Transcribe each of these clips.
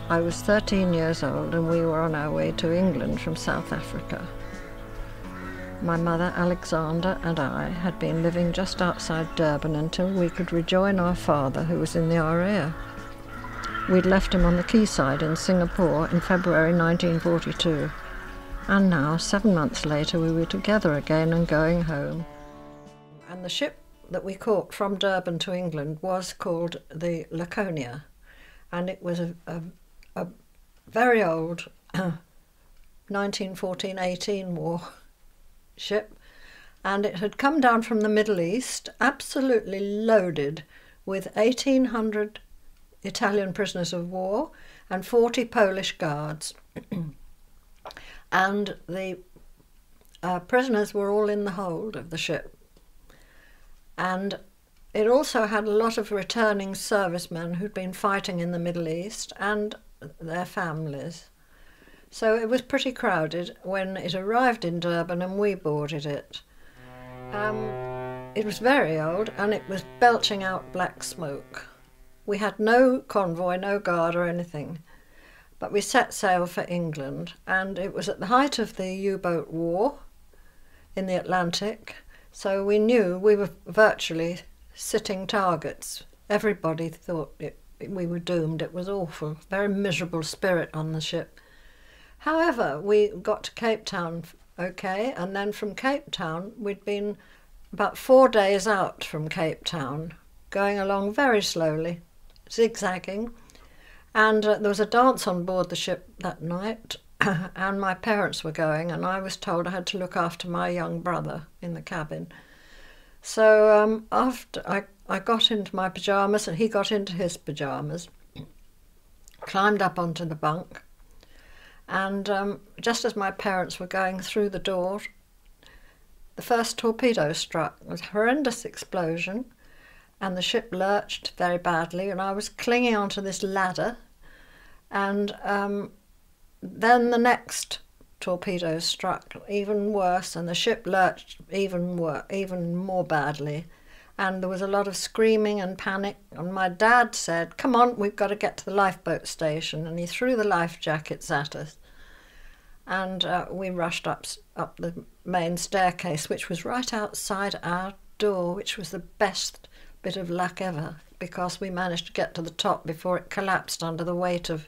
I was 13 years old and we were on our way to England from South Africa. My mother, Alexander, and I had been living just outside Durban until we could rejoin our father, who was in the RAF. We'd left him on the quayside in Singapore in February 1942. And now, 7 months later, we were together again and going home. And the ship that we caught from Durban to England was called the Laconia. And it was a very old 1914-18 war ship, and it had come down from the Middle East absolutely loaded with 1,800 Italian prisoners of war and 40 Polish guards. And the prisoners were all in the hold of the ship. And it also had a lot of returning servicemen who'd been fighting in the Middle East and their families. So it was pretty crowded when it arrived in Durban and we boarded it. It was very old and it was belching out black smoke. We had no convoy, no guard or anything, but we set sail for England, and it was at the height of the U-boat war in the Atlantic, so we knew we were virtually sitting targets. Everybody thought we were doomed. It was awful, very miserable spirit on the ship. However, we got to Cape Town okay, and then from Cape Town we'd been about 4 days out from Cape Town, going along very slowly, zigzagging, and there was a dance on board the ship that night, and my parents were going, and I was told I had to look after my young brother in the cabin. So after I got into my pyjamas and he got into his pyjamas, climbed up onto the bunk, and just as my parents were going through the door, the first torpedo struck. It was a horrendous explosion, and the ship lurched very badly, and I was clinging onto this ladder, and then the next torpedo struck even worse, and the ship lurched even more badly, and there was a lot of screaming and panic, and my dad said, "Come on, we've got to get to the lifeboat station," and he threw the life jackets at us, and we rushed up the main staircase, which was right outside our door, which was the best bit of luck ever, because we managed to get to the top before it collapsed under the weight of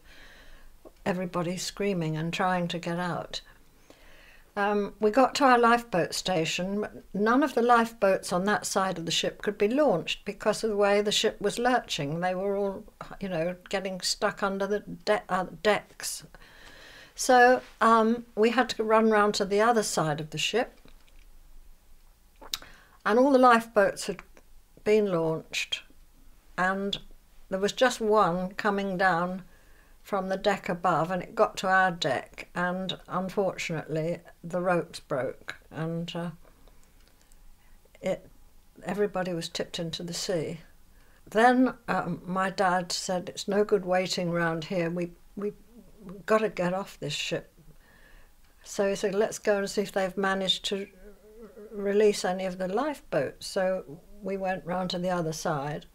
everybody screaming and trying to get out. We got to our lifeboat station. None of the lifeboats on that side of the ship could be launched because of the way the ship was lurching. They were all, getting stuck under the decks. So we had to run round to the other side of the ship, and all the lifeboats had been launched, and there was just one coming down from the deck above, and it got to our deck, and unfortunately the ropes broke, and everybody was tipped into the sea. Then my dad said, "It's no good waiting round here, we've got to get off this ship." So he said, "Let's go and see if they've managed to release any of the lifeboats." So we went round to the other side,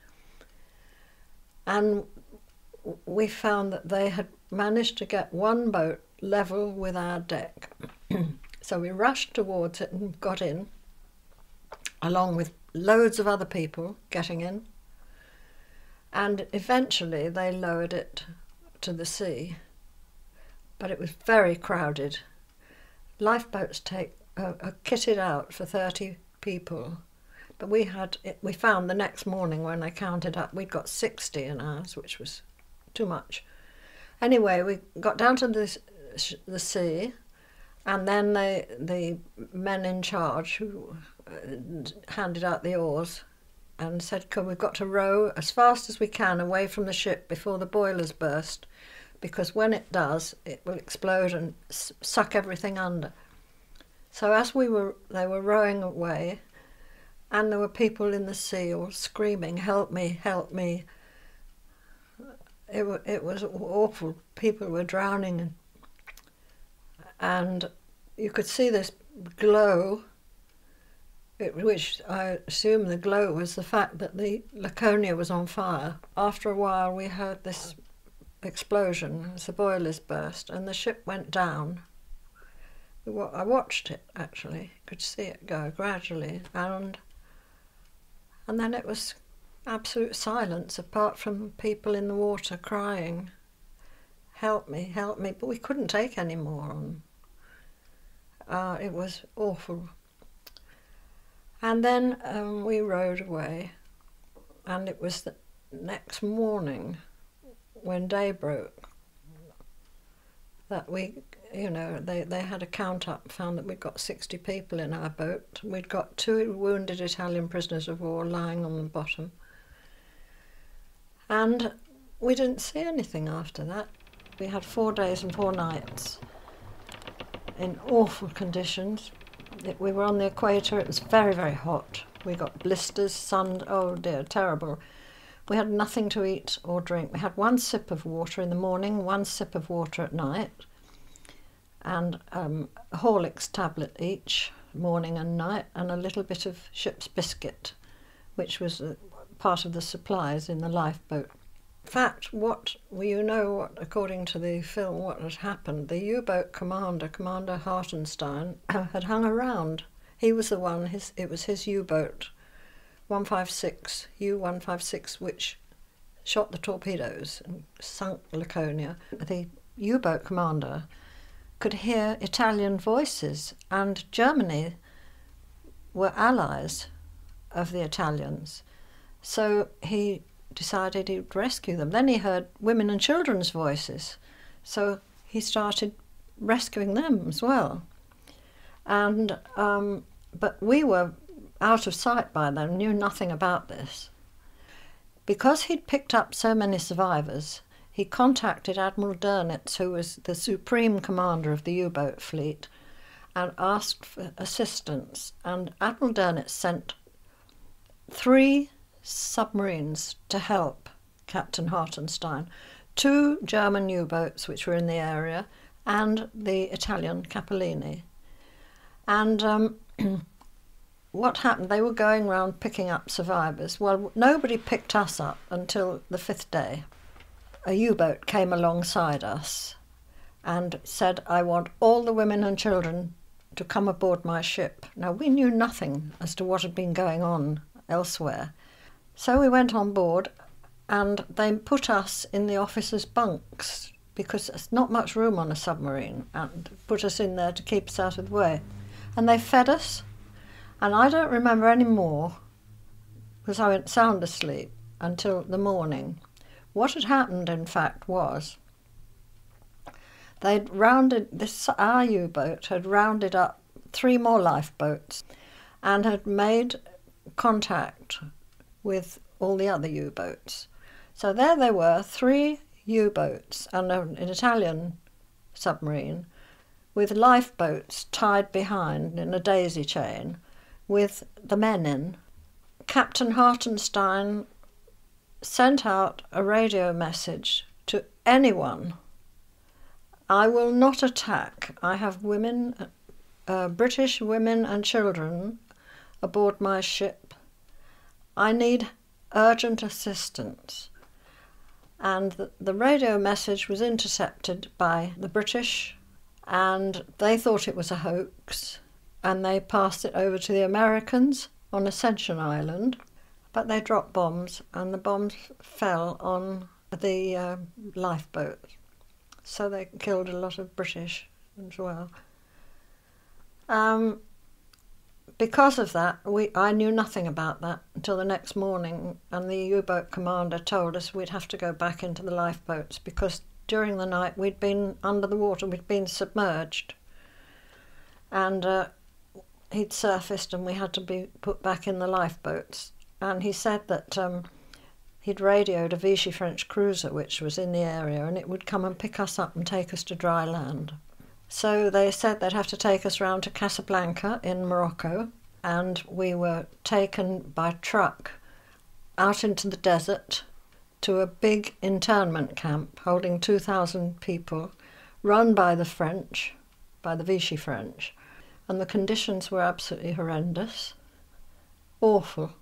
and we found that they had managed to get one boat level with our deck. So we rushed towards it and got in, along with loads of other people getting in, and eventually they lowered it to the sea. But it was very crowded. Lifeboats are kitted out for 30 people, but we found the next morning when I counted up, we'd got 60 in ours, which was too much. Anyway, we got down to the sea, and then the men in charge who handed out the oars and said, "We've got to row as fast as we can away from the ship before the boilers burst, because when it does, it will explode and suck everything under." So as they were rowing away, and there were people in the sea all screaming, "Help me, help me." It was awful. People were drowning, and you could see this glow, which I assume the glow was the fact that the Laconia was on fire. After a while we heard this explosion as the boilers burst and the ship went down. I watched it, actually, could see it go gradually, and then it was absolute silence apart from people in the water crying, help me, but we couldn't take any more on. It was awful. And then we rowed away, and it was the next morning when day broke that we, they had a count up, found that we'd got 60 people in our boat. We'd got 2 wounded Italian prisoners of war lying on the bottom. And we didn't see anything after that. We had 4 days and 4 nights in awful conditions. We were on the equator, it was very, very hot. We got blisters, sun, oh dear, terrible. We had nothing to eat or drink. We had 1 sip of water in the morning, 1 sip of water at night, and a Horlicks tablet each, morning and night, and a little bit of ship's biscuit, which was part of the supplies in the lifeboat. In fact, according to the film, what had happened, the U-boat commander, Commander Hartenstein, had hung around. He was the one, it was his U-boat, U-156, which shot the torpedoes and sunk Laconia. The U-boat commander could hear Italian voices, and Germany were allies of the Italians. So he decided he'd rescue them. Then he heard women and children's voices, so he started rescuing them as well. And but we were out of sight by then, knew nothing about this. Because he'd picked up so many survivors, he contacted Admiral Dönitz, who was the supreme commander of the U-boat fleet, and asked for assistance. And Admiral Dönitz sent 3 submarines to help Captain Hartenstein, 2 German U-boats which were in the area, and the Italian Cappellini. And what happened, they were going around picking up survivors. Well, nobody picked us up until the 5th day. A U-boat came alongside us and said, I want all the women and children to come aboard my ship. Now, we knew nothing as to what had been going on elsewhere. So we went on board, and they put us in the officers' bunks because there's not much room on a submarine, and put us in there to keep us out of the way. And they fed us, and I don't remember any more because I went sound asleep until the morning. What had happened, in fact, was our U-boat had rounded up 3 more lifeboats and had made contact with all the other U-boats. So there they were, 3 U-boats and an Italian submarine with lifeboats tied behind in a daisy chain with the men in. Captain Hartenstein sent out a radio message to anyone. I will not attack. I have British women and children aboard my ship. I need urgent assistance. And the radio message was intercepted by the British, and they thought it was a hoax, and they passed it over to the Americans on Ascension Island, but they dropped bombs, and the bombs fell on the lifeboat. So they killed a lot of British as well. Because of that, I knew nothing about that until the next morning, and the U-boat commander told us we'd have to go back into the lifeboats because during the night we'd been under the water, we'd been submerged. And he'd surfaced and we had to be put back in the lifeboats. And he said that he'd radioed a Vichy French cruiser which was in the area, and it would come and pick us up and take us to dry land. So they said they'd have to take us round to Casablanca in Morocco, and we were taken by truck out into the desert to a big internment camp holding 2,000 people, run by the French, by the Vichy French. And the conditions were absolutely horrendous, awful.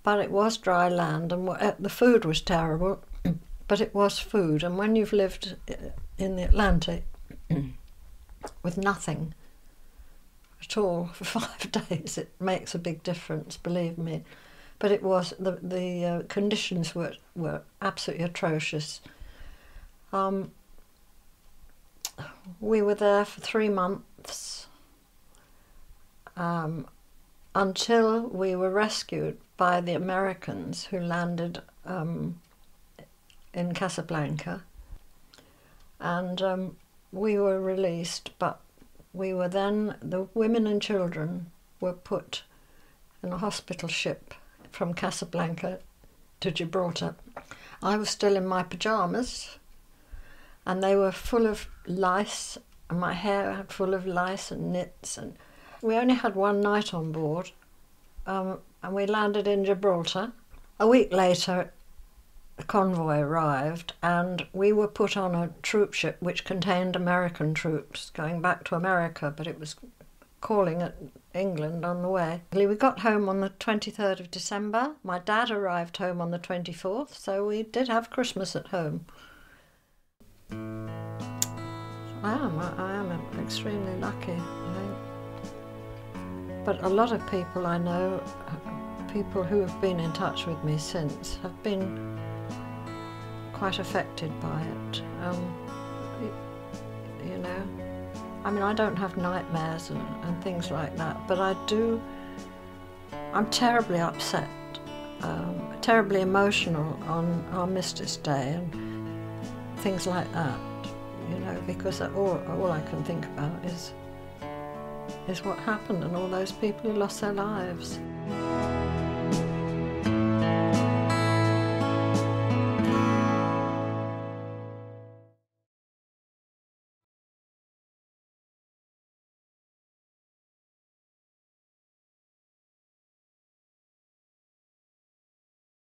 But it was dry land, and the food was terrible. but it was food. And when you've lived in the Atlantic with nothing at all for 5 days, it makes a big difference, believe me. But it was, the conditions were absolutely atrocious. We were there for 3 months until we were rescued by the Americans who landed in Casablanca, and we were released, but we were then, the women and children were put in a hospital ship from Casablanca to Gibraltar. I was still in my pyjamas, and they were full of lice, and my hair full of lice and nits, and we only had 1 night on board, and we landed in Gibraltar. A week later, the convoy arrived, and we were put on a troop ship which contained American troops going back to America, but it was calling at England on the way. We got home on the 23rd of December. My dad arrived home on the 24th, so we did have Christmas at home. I am extremely lucky, I think. But a lot of people I know, people who have been in touch with me since, have been quite affected by it. You know, I mean, I don't have nightmares and things like that, but I'm terribly upset, terribly emotional on Armistice Day and things like that, you know, because all I can think about is what happened and all those people who lost their lives.